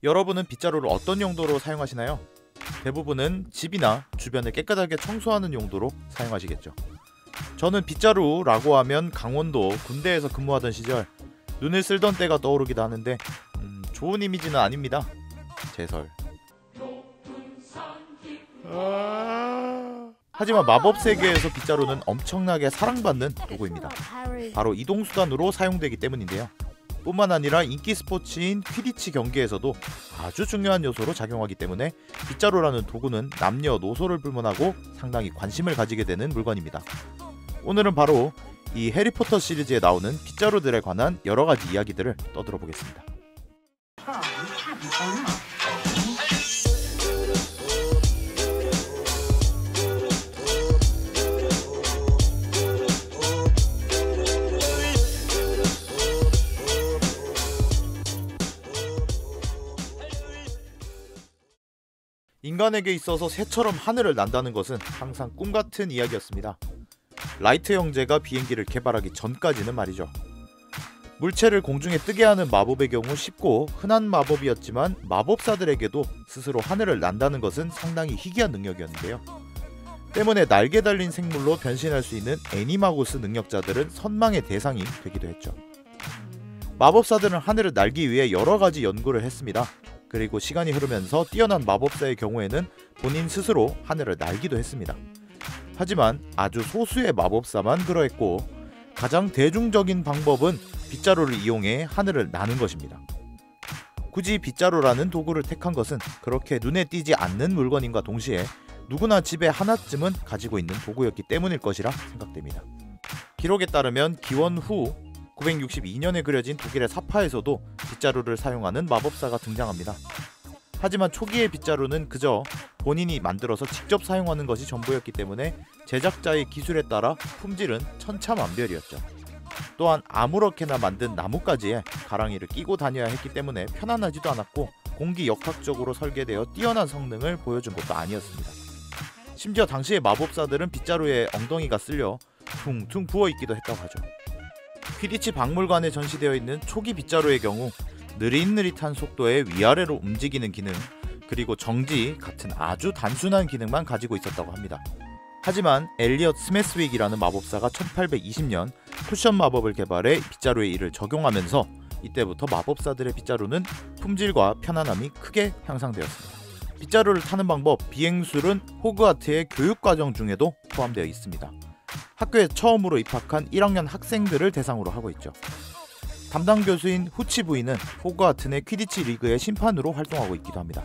여러분은 빗자루를 어떤 용도로 사용하시나요? 대부분은 집이나 주변을 깨끗하게 청소하는 용도로 사용하시겠죠. 저는 빗자루라고 하면 강원도 군대에서 근무하던 시절 눈을 쓸던 때가 떠오르기도 하는데 좋은 이미지는 아닙니다. 제설. 하지만 마법 세계에서 빗자루는 엄청나게 사랑받는 도구입니다. 바로 이동수단으로 사용되기 때문인데요. 뿐만 아니라 인기 스포츠인 퀴디치 경기에서도 아주 중요한 요소로 작용하기 때문에 빗자루라는 도구는 남녀노소를 불문하고 상당히 관심을 가지게 되는 물건입니다. 오늘은 바로 이 해리포터 시리즈에 나오는 빗자루들에 관한 여러가지 이야기들을 떠들어 보겠습니다. 인간에게 있어서 새처럼 하늘을 난다는 것은 항상 꿈같은 이야기였습니다. 라이트 형제가 비행기를 개발하기 전까지는 말이죠. 물체를 공중에 뜨게 하는 마법의 경우 쉽고 흔한 마법이었지만 마법사들에게도 스스로 하늘을 난다는 것은 상당히 희귀한 능력이었는데요. 때문에 날개 달린 생물로 변신할 수 있는 애니마고스 능력자들은 선망의 대상이 되기도 했죠. 마법사들은 하늘을 날기 위해 여러가지 연구를 했습니다. 그리고 시간이 흐르면서 뛰어난 마법사의 경우에는 본인 스스로 하늘을 날기도 했습니다. 하지만 아주 소수의 마법사만 그러했고 가장 대중적인 방법은 빗자루를 이용해 하늘을 나는 것입니다. 굳이 빗자루라는 도구를 택한 것은 그렇게 눈에 띄지 않는 물건임과 동시에 누구나 집에 하나쯤은 가지고 있는 도구였기 때문일 것이라 생각됩니다. 기록에 따르면 기원 후 962년에 그려진 독일의 사파에서도 빗자루를 사용하는 마법사가 등장합니다. 하지만 초기의 빗자루는 그저 본인이 만들어서 직접 사용하는 것이 전부였기 때문에 제작자의 기술에 따라 품질은 천차만별이었죠. 또한 아무렇게나 만든 나뭇가지에 가랑이를 끼고 다녀야 했기 때문에 편안하지도 않았고 공기역학적으로 설계되어 뛰어난 성능을 보여준 것도 아니었습니다. 심지어 당시의 마법사들은 빗자루에 엉덩이가 쓸려 퉁퉁 부어있기도 했다고 하죠. 퀴디치 박물관에 전시되어 있는 초기 빗자루의 경우 느릿느릿한 속도의 위아래로 움직이는 기능, 그리고 정지 같은 아주 단순한 기능만 가지고 있었다고 합니다. 하지만 엘리엇 스매스윅이라는 마법사가 1820년 쿠션 마법을 개발해 빗자루에 이를 적용하면서 이때부터 마법사들의 빗자루는 품질과 편안함이 크게 향상되었습니다. 빗자루를 타는 방법, 비행술은 호그와트의 교육과정 중에도 포함되어 있습니다. 학교에 처음으로 입학한 1학년 학생들을 대상으로 하고 있죠. 담당 교수인 후치 부인은 호그와트 내 퀴디치 리그의 심판으로 활동하고 있기도 합니다.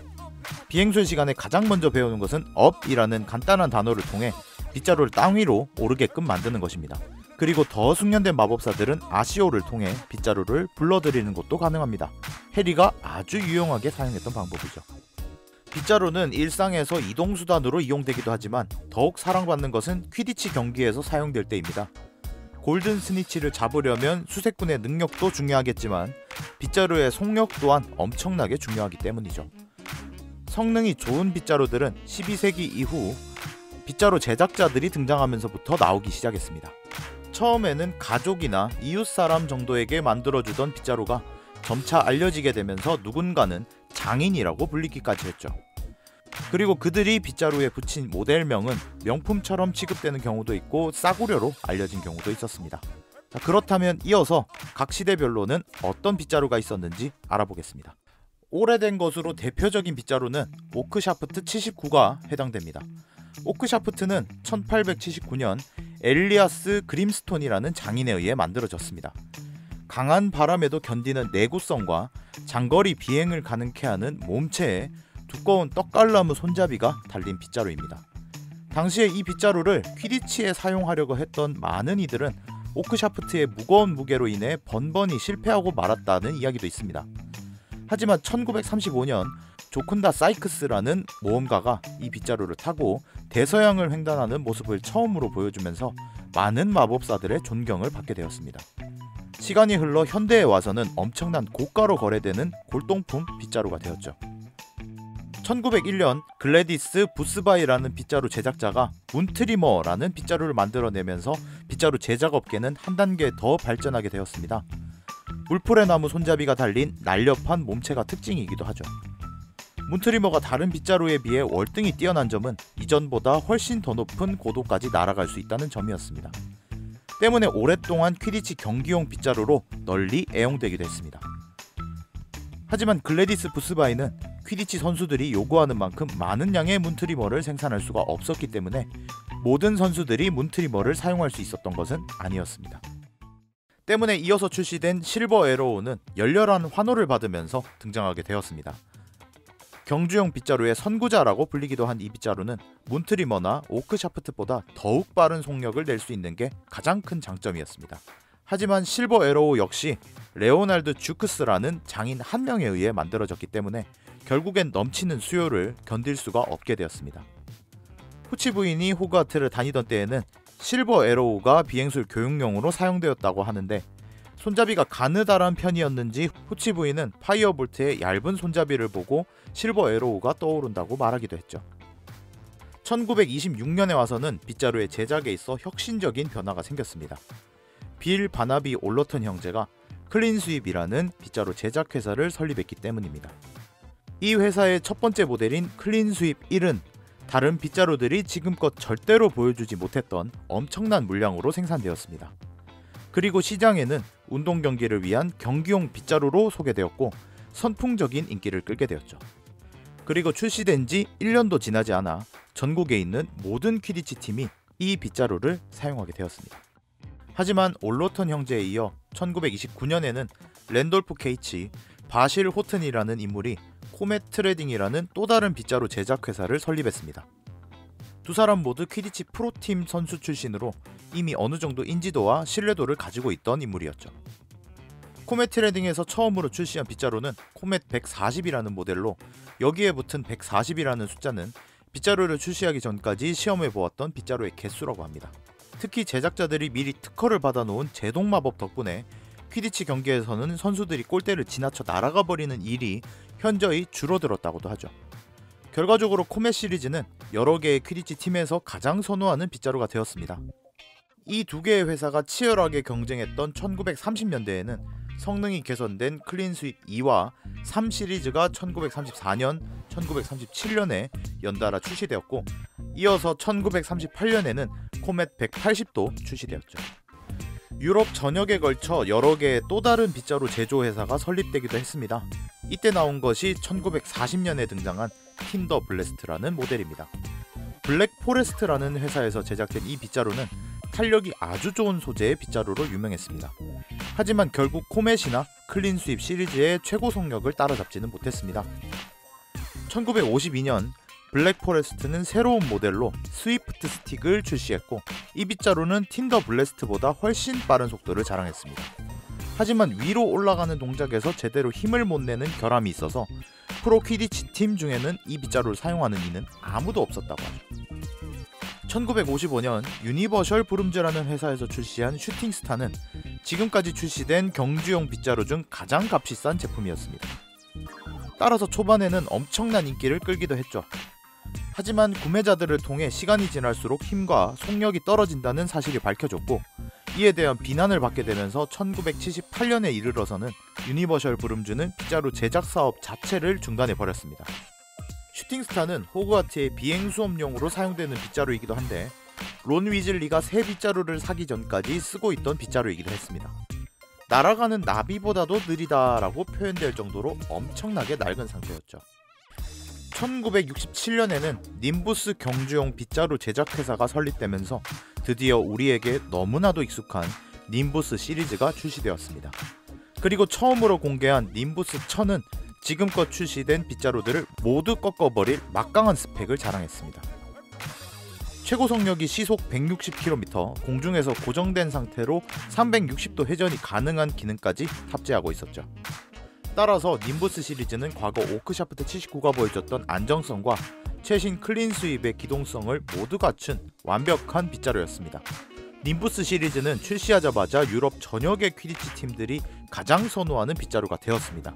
비행술 시간에 가장 먼저 배우는 것은 업이라는 간단한 단어를 통해 빗자루를 땅 위로 오르게끔 만드는 것입니다. 그리고 더 숙련된 마법사들은 아시오를 통해 빗자루를 불러들이는 것도 가능합니다. 해리가 아주 유용하게 사용했던 방법이죠. 빗자루는 일상에서 이동수단으로 이용되기도 하지만 더욱 사랑받는 것은 퀴디치 경기에서 사용될 때입니다. 골든 스니치를 잡으려면 수색꾼의 능력도 중요하겠지만 빗자루의 속력 또한 엄청나게 중요하기 때문이죠. 성능이 좋은 빗자루들은 12세기 이후 빗자루 제작자들이 등장하면서부터 나오기 시작했습니다. 처음에는 가족이나 이웃사람 정도에게 만들어주던 빗자루가 점차 알려지게 되면서 누군가는 장인이라고 불리기까지 했죠. 그리고 그들이 빗자루에 붙인 모델명은 명품처럼 취급되는 경우도 있고 싸구려로 알려진 경우도 있었습니다. 그렇다면 이어서 각 시대별로는 어떤 빗자루가 있었는지 알아보겠습니다. 오래된 것으로 대표적인 빗자루는 오크샤프트 79가 해당됩니다. 오크샤프트는 1879년 엘리아스 그림스톤이라는 장인에 의해 만들어졌습니다. 강한 바람에도 견디는 내구성과 장거리 비행을 가능케 하는 몸체에 두꺼운 떡갈나무 손잡이가 달린 빗자루입니다. 당시에 이 빗자루를 퀴디치에 사용하려고 했던 많은 이들은 오크샤프트의 무거운 무게로 인해 번번이 실패하고 말았다는 이야기도 있습니다. 하지만 1935년 조쿤다 사이크스라는 모험가가 이 빗자루를 타고 대서양을 횡단하는 모습을 처음으로 보여주면서 많은 마법사들의 존경을 받게 되었습니다. 시간이 흘러 현대에 와서는 엄청난 고가로 거래되는 골동품 빗자루가 되었죠. 1901년 글래디스 부스바이라는 빗자루 제작자가 문트리머라는 빗자루를 만들어내면서 빗자루 제작 업계는 한 단계 더 발전하게 되었습니다. 울프레 나무 손잡이가 달린 날렵한 몸체가 특징이기도 하죠. 문트리머가 다른 빗자루에 비해 월등히 뛰어난 점은 이전보다 훨씬 더 높은 고도까지 날아갈 수 있다는 점이었습니다. 때문에 오랫동안 퀴디치 경기용 빗자루로 널리 애용되기도 했습니다. 하지만 글래디스 부스바이는 퀴디치 선수들이 요구하는 만큼 많은 양의 문트리머를 생산할 수가 없었기 때문에 모든 선수들이 문트리머를 사용할 수 있었던 것은 아니었습니다. 때문에 이어서 출시된 실버 에로우는 열렬한 환호를 받으면서 등장하게 되었습니다. 경주용 빗자루의 선구자라고 불리기도 한 이 빗자루는 문트리머나 오크샤프트보다 더욱 빠른 속력을 낼 수 있는 게 가장 큰 장점이었습니다. 하지만 실버 에로우 역시 레오날드 주크스라는 장인 한 명에 의해 만들어졌기 때문에 결국엔 넘치는 수요를 견딜 수가 없게 되었습니다. 후치 부인이 호그와트를 다니던 때에는 실버 에로우가 비행술 교육용으로 사용되었다고 하는데 손잡이가 가느다란 편이었는지 후치 부인은 파이어볼트의 얇은 손잡이를 보고 실버 에로우가 떠오른다고 말하기도 했죠. 1926년에 와서는 빗자루의 제작에 있어 혁신적인 변화가 생겼습니다. 빌 바나비 올러턴 형제가 클린스윕이라는 빗자루 제작 회사를 설립했기 때문입니다. 이 회사의 첫 번째 모델인 클린스윕 1은 다른 빗자루들이 지금껏 절대로 보여주지 못했던 엄청난 물량으로 생산되었습니다. 그리고 시장에는 운동 경기를 위한 경기용 빗자루로 소개되었고 선풍적인 인기를 끌게 되었죠. 그리고 출시된 지 1년도 지나지 않아 전국에 있는 모든 퀴디치 팀이 이 빗자루를 사용하게 되었습니다. 하지만 올로턴 형제에 이어 1929년에는 랜돌프 케이치, 바실 호튼이라는 인물이 코멧 트레딩이라는 또 다른 빗자루 제작 회사를 설립했습니다. 두 사람 모두 퀴디치 프로팀 선수 출신으로 이미 어느 정도 인지도와 신뢰도를 가지고 있던 인물이었죠. 코멧 트레딩에서 처음으로 출시한 빗자루는 코멧 140이라는 모델로 여기에 붙은 140이라는 숫자는 빗자루를 출시하기 전까지 시험해 보았던 빗자루의 개수라고 합니다. 특히 제작자들이 미리 특허를 받아놓은 제동 마법 덕분에 퀴디치 경기에서는 선수들이 골대를 지나쳐 날아가 버리는 일이 현저히 줄어들었다고도 하죠. 결과적으로 코멧 시리즈는 여러 개의 퀴디치 팀에서 가장 선호하는 빗자루가 되었습니다. 이 두 개의 회사가 치열하게 경쟁했던 1930년대에는 성능이 개선된 클린스윕 2와 3 시리즈가 1934년, 1937년에 연달아 출시되었고 이어서 1938년에는 코멧 180도 출시되었죠. 유럽 전역에 걸쳐 여러 개의 또 다른 빗자루 제조 회사가 설립되기도 했습니다. 이때 나온 것이 1940년에 등장한 틴더 블래스트라는 모델입니다. 블랙 포레스트라는 회사에서 제작된 이 빗자루는 탄력이 아주 좋은 소재의 빗자루로 유명했습니다. 하지만 결국 코멧이나 클린스윕 시리즈의 최고 속력을 따라잡지는 못했습니다. 1952년 블랙 포레스트는 새로운 모델로 스위프트 스틱을 출시했고 이 빗자루는 틴더 블래스트보다 훨씬 빠른 속도를 자랑했습니다. 하지만 위로 올라가는 동작에서 제대로 힘을 못 내는 결함이 있어서 프로 퀴디치 팀 중에는 이 빗자루를 사용하는 이는 아무도 없었다고 하죠. 1955년 유니버셜 브룸즈라는 회사에서 출시한 슈팅스타는 지금까지 출시된 경주용 빗자루 중 가장 값이 싼 제품이었습니다. 따라서 초반에는 엄청난 인기를 끌기도 했죠. 하지만 구매자들을 통해 시간이 지날수록 힘과 속력이 떨어진다는 사실이 밝혀졌고 이에 대한 비난을 받게 되면서 1978년에 이르러서는 유니버셜 브룸즈는 빗자루 제작 사업 자체를 중단해 버렸습니다. 슈팅스타는 호그와트의 비행 수업용으로 사용되는 빗자루이기도 한데 론 위즐리가 새 빗자루를 사기 전까지 쓰고 있던 빗자루이기도 했습니다. 날아가는 나비보다도 느리다라고 표현될 정도로 엄청나게 낡은 상태였죠. 1967년에는 님부스 경주용 빗자루 제작 회사가 설립되면서 드디어 우리에게 너무나도 익숙한 님부스 시리즈가 출시되었습니다. 그리고 처음으로 공개한 님부스 1000은 지금껏 출시된 빗자루들을 모두 꺾어버릴 막강한 스펙을 자랑했습니다. 최고 속력이 시속 160km, 공중에서 고정된 상태로 360도 회전이 가능한 기능까지 탑재하고 있었죠. 따라서 님부스 시리즈는 과거 오크샤프트 79가 보여줬던 안정성과 최신 클린스윕의 기동성을 모두 갖춘 완벽한 빗자루였습니다. 님부스 시리즈는 출시하자마자 유럽 전역의 퀴디치 팀들이 가장 선호하는 빗자루가 되었습니다.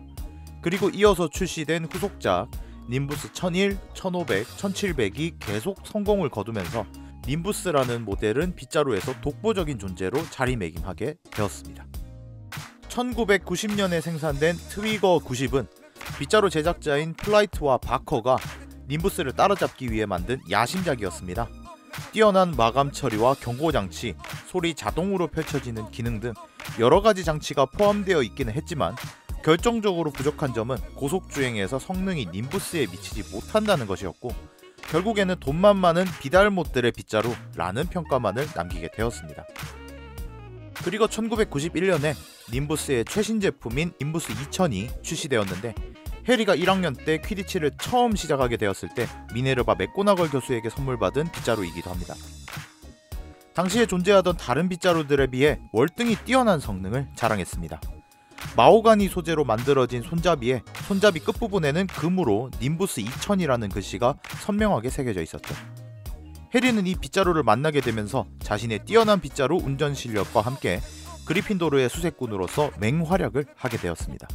그리고 이어서 출시된 후속작 님부스 1001, 1500, 1700이 계속 성공을 거두면서 님부스라는 모델은 빗자루에서 독보적인 존재로 자리매김하게 되었습니다. 1990년에 생산된 트위거 90은 빗자루 제작자인 플라이트와 바커가 님부스를 따라잡기 위해 만든 야심작이었습니다. 뛰어난 마감 처리와 경고장치, 소리 자동으로 펼쳐지는 기능 등 여러가지 장치가 포함되어 있기는 했지만 결정적으로 부족한 점은 고속주행에서 성능이 님부스에 미치지 못한다는 것이었고, 결국에는 돈만 많은 비달못들의 빗자루라는 평가만을 남기게 되었습니다. 그리고 1991년에 님부스의 최신 제품인 님부스 2000이 출시되었는데, 해리가 1학년 때 퀴디치를 처음 시작하게 되었을 때 미네르바 맥고나걸 교수에게 선물받은 빗자루이기도 합니다. 당시에 존재하던 다른 빗자루들에 비해 월등히 뛰어난 성능을 자랑했습니다. 마호가니 소재로 만들어진 손잡이에 손잡이 끝부분에는 금으로 님부스 2000이라는 글씨가 선명하게 새겨져 있었죠. 해리는 이 빗자루를 만나게 되면서 자신의 뛰어난 빗자루 운전 실력과 함께 그리핀도르의 수색꾼으로서 맹활약을 하게 되었습니다.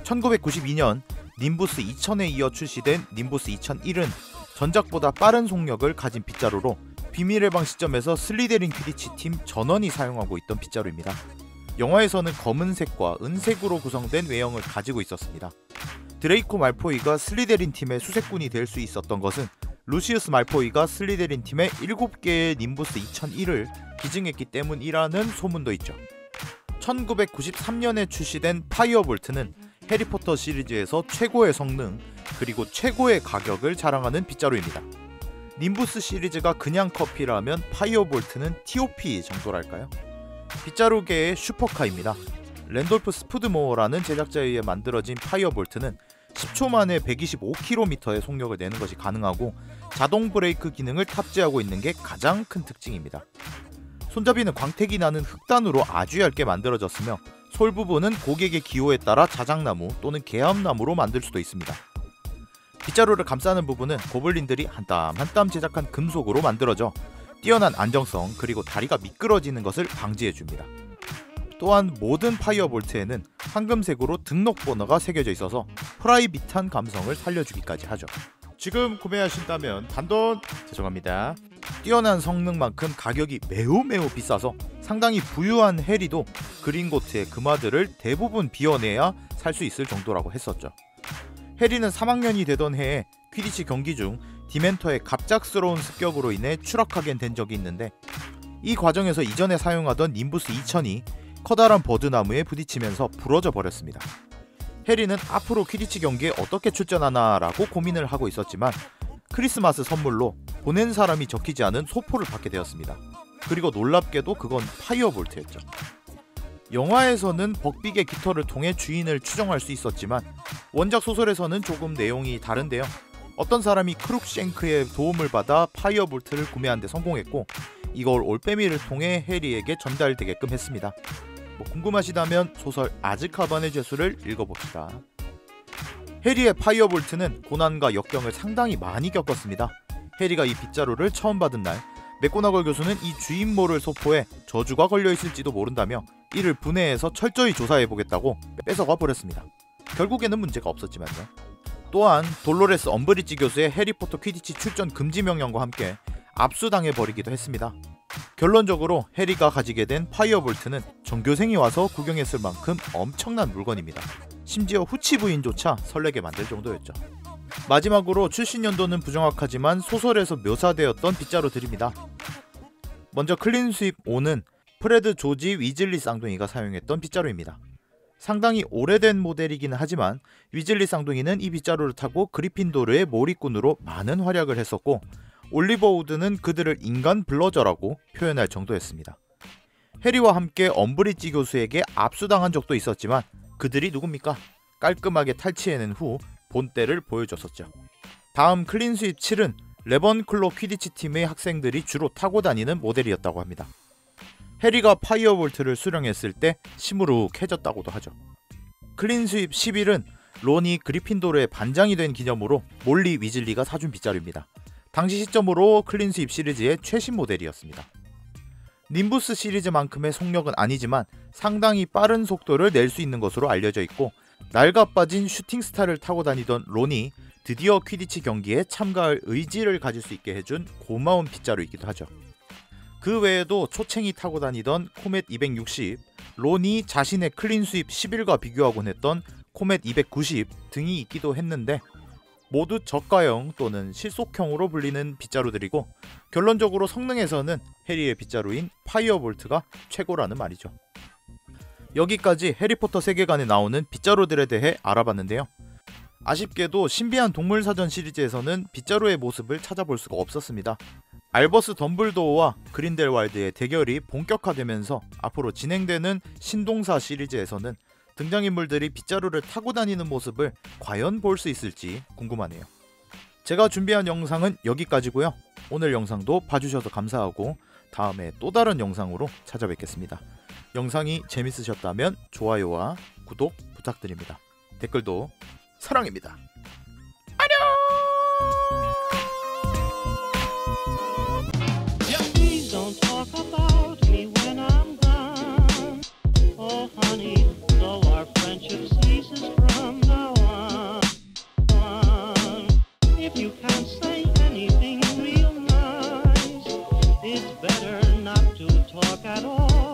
1992년 님부스 2000에 이어 출시된 님부스 2001은 전작보다 빠른 속력을 가진 빗자루로 비밀의 방 시점에서 슬리데린 퀴디치 팀 전원이 사용하고 있던 빗자루입니다. 영화에서는 검은색과 은색으로 구성된 외형을 가지고 있었습니다. 드레이코 말포이가 슬리데린 팀의 수색꾼이 될 수 있었던 것은 루시우스 말포이가 슬리데린 팀의 7개의 님부스 2001을 기증했기 때문이라는 소문도 있죠. 1993년에 출시된 파이어볼트는 해리포터 시리즈에서 최고의 성능 그리고 최고의 가격을 자랑하는 빗자루입니다. 님부스 시리즈가 그냥 커피라면 파이어볼트는 TOP 정도랄까요? 빗자루계의 슈퍼카입니다. 랜돌프 스푸드모어라는 제작자에 의해 만들어진 파이어볼트는 10초 만에 125km의 속력을 내는 것이 가능하고 자동 브레이크 기능을 탑재하고 있는 게 가장 큰 특징입니다. 손잡이는 광택이 나는 흑단으로 아주 얇게 만들어졌으며 솔 부분은 고객의 기호에 따라 자작나무 또는 개암나무로 만들 수도 있습니다. 빗자루를 감싸는 부분은 고블린들이 한 땀 한 땀 제작한 금속으로 만들어져 뛰어난 안정성 그리고 다리가 미끄러지는 것을 방지해줍니다. 또한 모든 파이어볼트에는 황금색으로 등록번호가 새겨져 있어서 프라이빗한 감성을 살려주기까지 하죠. 지금 구매하신다면 단돈 죄송합니다. 뛰어난 성능만큼 가격이 매우 비싸서 상당히 부유한 해리도 그린고트의 금화들을 대부분 비워내야 살 수 있을 정도라고 했었죠. 해리는 3학년이 되던 해에 퀴디치 경기 중 디멘터의 갑작스러운 습격으로 인해 추락하게 된 적이 있는데, 이 과정에서 이전에 사용하던 님부스 2000이 커다란 버드나무에 부딪히면서 부러져 버렸습니다. 해리는 앞으로 퀴디치 경기에 어떻게 출전하나 라고 고민을 하고 있었지만 크리스마스 선물로 보낸 사람이 적히지 않은 소포를 받게 되었습니다. 그리고 놀랍게도 그건 파이어볼트였죠. 영화에서는 벅빅의 깃털을 통해 주인을 추정할 수 있었지만 원작 소설에서는 조금 내용이 다른데요. 어떤 사람이 크룩쉔크의 도움을 받아 파이어볼트를 구매한 데 성공했고 이걸 올빼미를 통해 해리에게 전달되게끔 했습니다. 궁금하시다면 소설 아즈카반의 죄수를 읽어봅시다. 해리의 파이어볼트는 고난과 역경을 상당히 많이 겪었습니다. 해리가 이 빗자루를 처음 받은 날 맥고나걸 교수는 이 주인모를 소포해 저주가 걸려있을지도 모른다며 이를 분해해서 철저히 조사해보겠다고 뺏어가 버렸습니다. 결국에는 문제가 없었지만요. 또한 돌로레스 엄브리지 교수의 해리포터 퀴디치 출전 금지 명령과 함께 압수당해버리기도 했습니다. 결론적으로 해리가 가지게 된 파이어볼트는 전교생이 와서 구경했을 만큼 엄청난 물건입니다. 심지어 후치 부인조차 설레게 만들 정도였죠. 마지막으로 출시 연도는 부정확하지만 소설에서 묘사되었던 빗자루들입니다. 먼저 클린 스윕 5는 프레드 조지 위즐리 쌍둥이가 사용했던 빗자루입니다. 상당히 오래된 모델이기는 하지만 위즐리 쌍둥이는 이 빗자루를 타고 그리핀도르의 몰입꾼으로 많은 활약을 했었고 올리버 우드는 그들을 인간 블러저라고 표현할 정도였습니다. 해리와 함께 엄브리지 교수에게 압수당한 적도 있었지만 그들이 누굽니까? 깔끔하게 탈취해낸 후 본때를 보여줬었죠. 다음 클린 스윕 7은 레번클로 퀴디치 팀의 학생들이 주로 타고 다니는 모델이었다고 합니다. 해리가 파이어볼트를 수령했을 때 시무룩해졌다고도 하죠. 클린 스윕 11은 론이 그리핀도르의 반장이 된 기념으로 몰리 위즐리가 사준 빗자루입니다. 당시 시점으로 클린 스윕 시리즈의 최신 모델이었습니다. 님부스 시리즈만큼의 속력은 아니지만 상당히 빠른 속도를 낼 수 있는 것으로 알려져 있고 낡아빠진 슈팅스타를 타고 다니던 론이 드디어 퀴디치 경기에 참가할 의지를 가질 수 있게 해준 고마운 빗자루이기도 하죠. 그 외에도 초챙이 타고 다니던 코멧 260, 론이 자신의 클린 스윕 11과 비교하곤 했던 코멧 290 등이 있기도 했는데 모두 저가형 또는 실속형으로 불리는 빗자루들이고 결론적으로 성능에서는 해리의 빗자루인 파이어볼트가 최고라는 말이죠. 여기까지 해리포터 세계관에 나오는 빗자루들에 대해 알아봤는데요. 아쉽게도 신비한 동물사전 시리즈에서는 빗자루의 모습을 찾아볼 수가 없었습니다. 알버스 덤블도어와 그린델왈드의 대결이 본격화되면서 앞으로 진행되는 신동사 시리즈에서는 등장인물들이 빗자루를 타고 다니는 모습을 과연 볼 수 있을지 궁금하네요. 제가 준비한 영상은 여기까지고요. 오늘 영상도 봐주셔서 감사하고 다음에 또 다른 영상으로 찾아뵙겠습니다. 영상이 재밌으셨다면 좋아요와 구독 부탁드립니다. 댓글도 사랑입니다. Please don't talk about me when I'm gone. Oh, honey, though our friendship ceases from now on. If you can't say anything real nice, it's better not to talk at all.